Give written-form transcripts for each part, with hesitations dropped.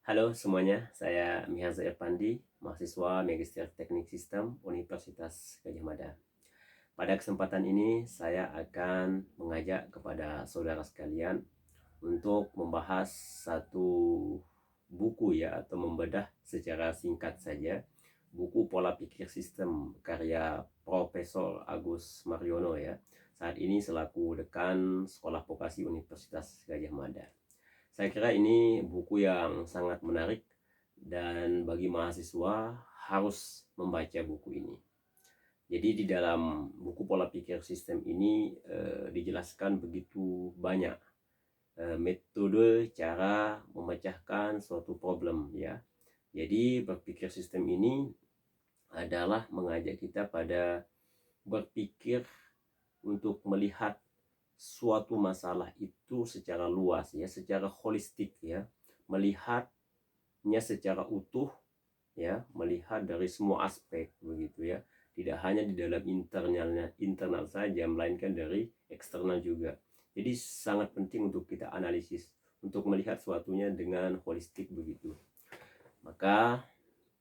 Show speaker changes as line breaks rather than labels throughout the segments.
Halo semuanya, saya Mihaza Irpandi, mahasiswa Magister Teknik Sistem Universitas Gadjah Mada. Pada kesempatan ini, saya akan mengajak kepada saudara sekalian untuk membahas satu buku ya, atau membedah secara singkat saja buku Pola Pikir Sistem karya Profesor Agus Mariono ya. Saat ini selaku dekan Sekolah Vokasi Universitas Gadjah Mada. Saya kira ini buku yang sangat menarik dan bagi mahasiswa harus membaca buku ini. Jadi di dalam buku Pola Pikir Sistem ini dijelaskan begitu banyak metode cara memecahkan suatu problem ya. Jadi berpikir sistem ini adalah mengajak kita pada berpikir untuk melihat suatu masalah itu secara luas ya, secara holistik ya, melihatnya secara utuh ya, melihat dari semua aspek begitu ya, tidak hanya di dalam internal saja, melainkan dari eksternal juga. Jadi sangat penting untuk kita analisis, untuk melihat suatunya dengan holistik begitu. Maka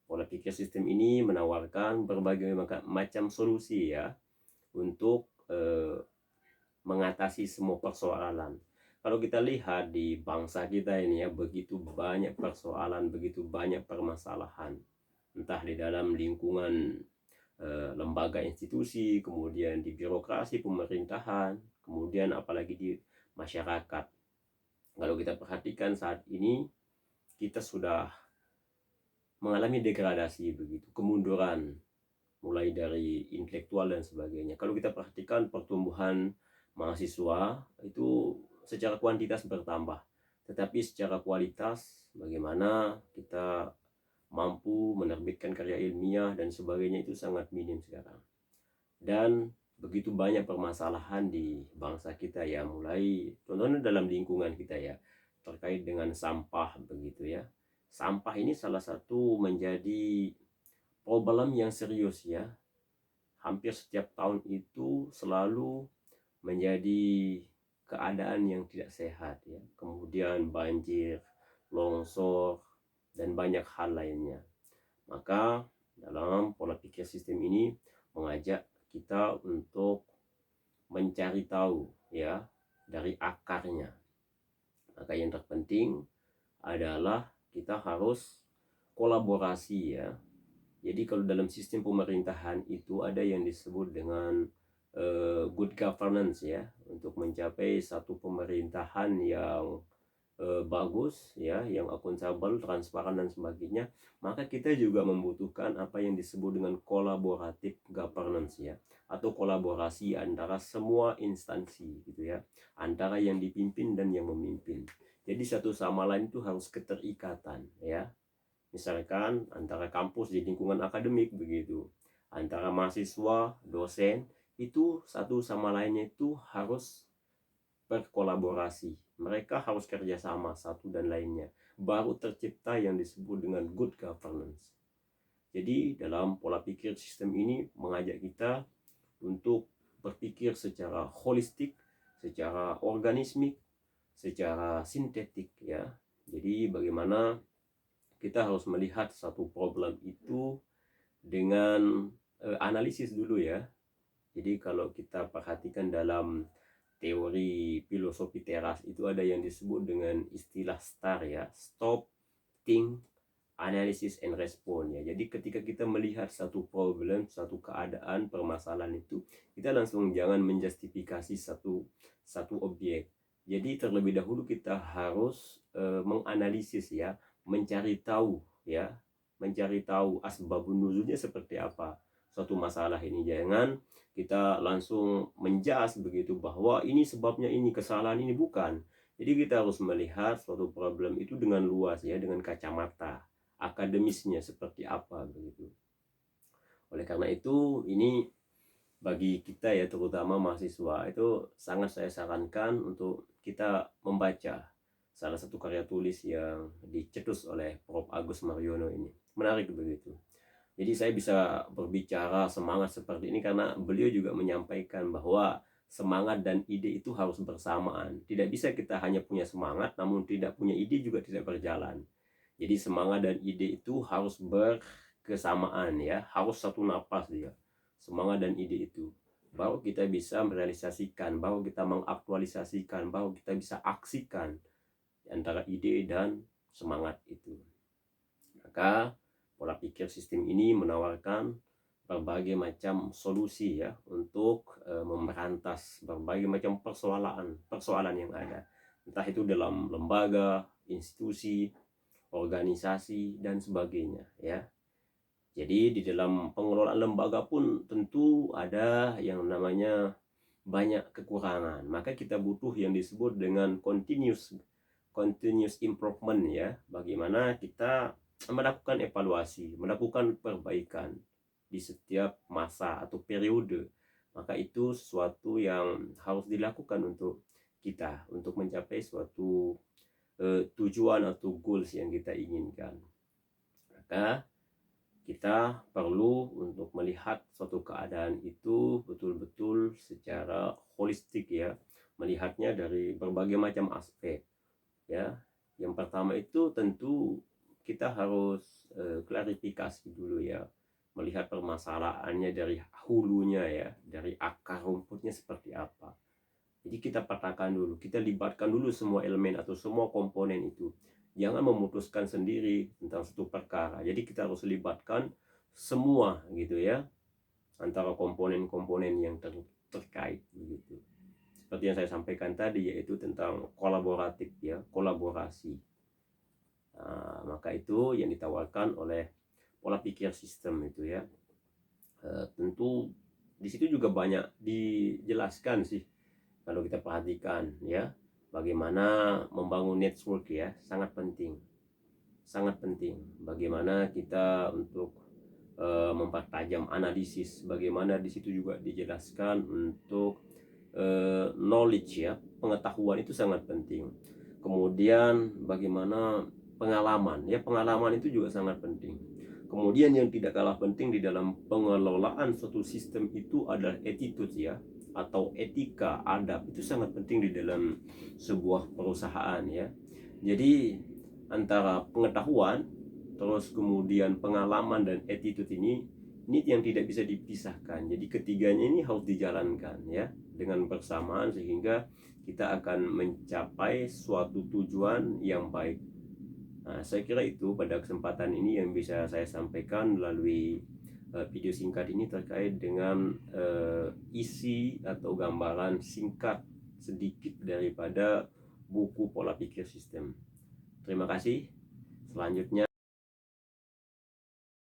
pola pikir sistem ini menawarkan berbagai macam solusi ya untuk mengatasi semua persoalan. Kalau kita lihat di bangsa kita ini ya, begitu banyak persoalan, begitu banyak permasalahan, entah di dalam lingkungan lembaga institusi, kemudian di birokrasi pemerintahan, kemudian apalagi di masyarakat. Kalau kita perhatikan saat ini, kita sudah mengalami degradasi begitu, kemunduran, mulai dari intelektual dan sebagainya. Kalau kita perhatikan pertumbuhan mahasiswa itu secara kuantitas bertambah, tetapi secara kualitas bagaimana kita mampu menerbitkan karya ilmiah dan sebagainya itu sangat minim sekarang. Dan begitu banyak permasalahan di bangsa kita ya, mulai contohnya dalam lingkungan kita ya, terkait dengan sampah begitu ya. Sampah ini salah satu menjadi problem yang serius ya. Hampir setiap tahun itu selalu menjadi keadaan yang tidak sehat ya. Kemudian banjir, longsor, dan banyak hal lainnya. Maka dalam pola pikir sistem ini mengajak kita untuk mencari tahu ya dari akarnya. Maka yang terpenting adalah kita harus kolaborasi ya. Jadi kalau dalam sistem pemerintahan itu ada yang disebut dengan good governance ya, untuk mencapai satu pemerintahan yang bagus ya, yang akuntabel, transparan dan sebagainya, maka kita juga membutuhkan apa yang disebut dengan collaborative governance ya, atau kolaborasi antara semua instansi gitu ya, antara yang dipimpin dan yang memimpin. Jadi satu sama lain itu harus keterikatan ya. Misalkan antara kampus di lingkungan akademik begitu, antara mahasiswa, dosen, itu satu sama lainnya itu harus berkolaborasi. Mereka harus kerjasama satu dan lainnya. Baru tercipta yang disebut dengan good governance. Jadi dalam pola pikir sistem ini mengajak kita untuk berpikir secara holistik, secara organismik, secara sintetik ya. Jadi bagaimana kita harus melihat satu problem itu dengan analisis dulu ya. Jadi kalau kita perhatikan dalam teori filosofi teras itu ada yang disebut dengan istilah STAR ya, stop, think, analysis and respond ya. Jadi ketika kita melihat satu problem, satu keadaan, permasalahan itu, kita langsung jangan menjustifikasi satu objek. Jadi terlebih dahulu kita harus menganalisis ya, mencari tahu ya, mencari tahu asbabun nuzulnya seperti apa suatu masalah ini. Jangan kita langsung menjas begitu bahwa ini sebabnya, ini kesalahan ini, bukan. Jadi kita harus melihat suatu problem itu dengan luas ya, dengan kacamata akademisnya seperti apa begitu. Oleh karena itu ini bagi kita ya, terutama mahasiswa, itu sangat saya sarankan untuk kita membaca salah satu karya tulis yang dicetus oleh Prof. Agus Mariono ini. Menarik begitu. Jadi saya bisa berbicara semangat seperti ini karena beliau juga menyampaikan bahwa semangat dan ide itu harus bersamaan. Tidak bisa kita hanya punya semangat namun tidak punya ide, juga tidak berjalan. Jadi semangat dan ide itu harus berkesamaan ya, harus satu napas dia. Semangat dan ide itu. Baru kita bisa merealisasikan, baru kita mengaktualisasikan, baru kita bisa aksikan antara ide dan semangat itu. Maka pola pikir sistem ini menawarkan berbagai macam solusi ya untuk memberantas berbagai macam persoalan yang ada, entah itu dalam lembaga, institusi, organisasi dan sebagainya ya. Jadi di dalam pengelolaan lembaga pun tentu ada yang namanya banyak kekurangan. Maka kita butuh yang disebut dengan continuous improvement ya. Bagaimana kita melakukan evaluasi, melakukan perbaikan di setiap masa atau periode. Maka itu sesuatu yang harus dilakukan untuk kita untuk mencapai suatu tujuan atau goals yang kita inginkan. Maka kita perlu untuk melihat suatu keadaan itu betul-betul secara holistik ya, melihatnya dari berbagai macam aspek ya. Yang pertama itu tentu kita harus klarifikasi dulu ya, melihat permasalahannya dari hulunya ya, dari akar rumputnya seperti apa. Jadi kita petakan dulu, kita libatkan dulu semua elemen atau semua komponen itu. Jangan memutuskan sendiri tentang satu perkara. Jadi kita harus libatkan semua gitu ya, antara komponen-komponen yang terkait begitu. Seperti yang saya sampaikan tadi, yaitu tentang kolaboratif ya, kolaborasi. Nah, maka itu yang ditawarkan oleh pola pikir sistem itu ya. Tentu di situ juga banyak dijelaskan sih. Kalau kita perhatikan ya, bagaimana membangun network ya, sangat penting. Sangat penting. Bagaimana kita untuk mempertajam analisis, bagaimana di situ juga dijelaskan untuk knowledge ya, pengetahuan itu sangat penting. Kemudian bagaimana pengalaman ya, pengalaman itu juga sangat penting. Kemudian yang tidak kalah penting di dalam pengelolaan suatu sistem itu adalah attitude ya, atau etika, adab. Itu sangat penting di dalam sebuah perusahaan ya. Jadi antara pengetahuan terus kemudian pengalaman dan attitude ini yang tidak bisa dipisahkan. Jadi ketiganya ini harus dijalankan ya dengan bersamaan, sehingga kita akan mencapai suatu tujuan yang baik. Nah, saya kira itu pada kesempatan ini yang bisa saya sampaikan melalui video singkat ini terkait dengan isi atau gambaran singkat sedikit daripada buku pola pikir sistem. Terima kasih. Selanjutnya